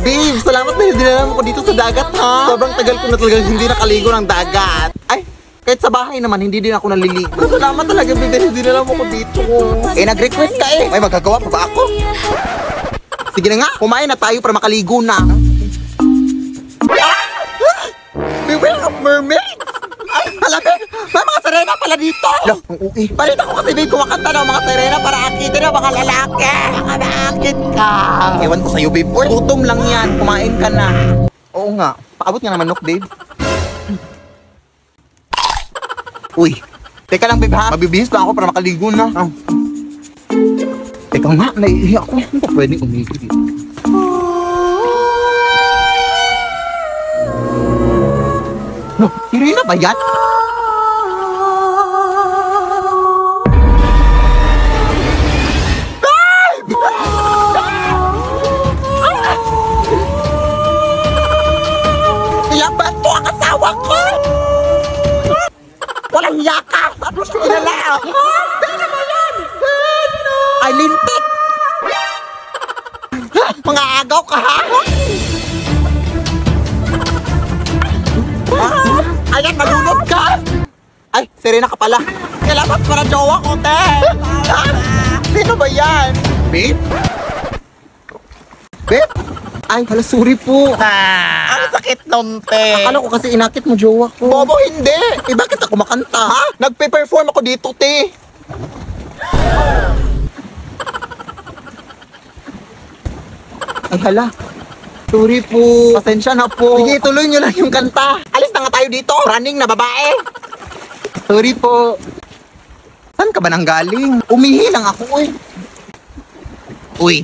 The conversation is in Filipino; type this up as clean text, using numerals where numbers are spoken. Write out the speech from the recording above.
babe, salamat na hindi na ako dito sa dagat, ha? Sobrang tagal ko na talagang hindi nakaligo ng dagat. Ay, kahit sa bahay naman, hindi din ako naliligo. Salamat talaga, babe, dahil hindi na ako dito. Eh, nag-request ka eh. May magagawa pa ba ako? Sige na nga, kumain na tayo para makaligo na. Beware of mermaids! Ay, hala, babe, may mga sirena pala dito. Loh, ang uwi. Balita ko kasi, babe, kumakanta ng mga sirena para akitin ng mga lalaki. Baka naakit ka. Ewan ko sa'yo, babe. Uy, gutom lang yan. Kumain ka na. Oo nga. Paabot nga naman, babe. Uy, teka lang, babe, ha? Mabibihis lang ako para makaligo na. Oh. Teka nga, naiiyak ako. Hindi pa pwedeng umigo dito. No, Irina ba yan? Kaya ba ito ang asawa ko? Walang hiya ka! Tapos kinala ako! Sino ba yan? Ay, lintik! Mga agaw ka, ha? Ayan, nalunod ka! Ay, Serena ka pala. Kailangan para jowa ko, te! Sino ba yan? Babe? Babe? Ay, hala, sorry po. Ang sakit nun, te. Akala ko kasi inakit mo jowa ko. Bobo, hindi. Eh, bakit ako makanta, ha? Nagpe-perform ako dito, te. Ay, hala. Sorry po. Pasensya na po. Sige, tuloy nyo lang yung kanta. Alis na nga tayo dito. Running na babae. Sorry po. Saan ka ba nang galing? Umihi lang ako eh. Uy,